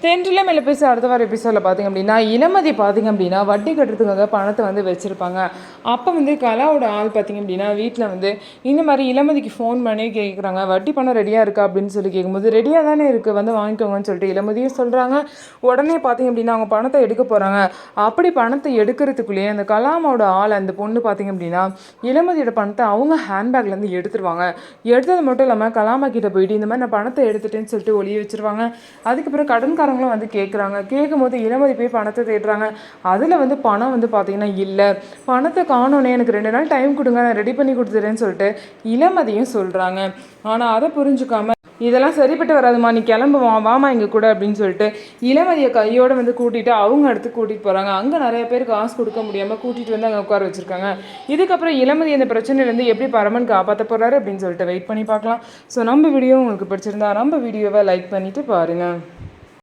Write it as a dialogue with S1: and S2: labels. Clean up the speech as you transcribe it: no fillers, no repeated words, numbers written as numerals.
S1: தென்றிலே மேலே பேச அடுத்த வார எபிசோடில் பார்த்திங்க அப்படின்னா இளமதி பார்த்திங்க அப்படின்னா வட்டி கட்டுறதுக்காக பணத்தை வந்து வச்சுருப்பாங்க. அப்போ வந்து கலாவோட ஆள் பார்த்திங்க அப்படின்னா வீட்டில் வந்து இந்த மாதிரி இளமதிக்கு ஃபோன் பண்ணி கேட்குறாங்க, வட்டி பணம் ரெடியாக இருக்கா அப்படின்னு சொல்லி கேட்கும்போது, ரெடியாக தானே இருக்குது, வந்து வாங்கிக்கோங்கன்னு சொல்லிட்டு இளமதியும் சொல்கிறாங்க. உடனே பார்த்திங்க அப்படின்னா அவங்க பணத்தை எடுக்க போகிறாங்க. அப்படி பணத்தை எடுக்கிறதுக்குள்ளேயே அந்த கலாமோட ஆள் அந்த பொண்ணு பார்த்திங்க அப்படின்னா இளமதியோட பணத்தை அவங்க ஹேண்ட்பேக்லேருந்து எடுத்துருவாங்க. எடுத்தது மட்டும் இல்லாமல் கலாமா கிட்ட போயிட்டு இந்த மாதிரி நான் பணத்தை எடுத்துட்டேன்னு சொல்லிட்டு ஒளிய வச்சுருவாங்க. அதுக்கப்புறம் கடன்காரங்களும் வந்து கேட்குறாங்க. கேட்கும்போது இளமதி போய் பணத்தை தேடுறாங்க. அதில் வந்து பணம் வந்து பார்த்தீங்கன்னா இல்லை, பணத்தை காணோன்னே, எனக்கு 2 நாள் டைம் கொடுங்க, நான் ரெடி பண்ணி கொடுத்துறேன்னு சொல்லிட்டு இளமதியும் சொல்கிறாங்க. ஆனால் அதை புரிஞ்சுக்காம இதெல்லாம் சரிப்பட்டு வராதுமா, நீ கிளம்பு, வாமா இங்கே கூட அப்படின்னு சொல்லிட்டு இளமதியை கையோடு வந்து கூட்டிகிட்டு அவங்க இடத்துக்கு கூட்டிகிட்டு போகிறாங்க. அங்கே நிறைய பேர் காசு கொடுக்க முடியாமல் கூட்டிகிட்டு வந்து அங்கே உட்கார வச்சுருக்காங்க. இதுக்கப்புறம் இளமதி அந்த பிரச்சனையிலேருந்து எப்படி பரமன் காப்பாற்ற போகிறாரு அப்படின்னு சொல்லிட்டு வெயிட் பண்ணி பார்க்கலாம். ஸோ நம்ம வீடியோ உங்களுக்கு பிடிச்சிருந்தா நம்ம வீடியோவை லைக் பண்ணிவிட்டு பாருங்கள்.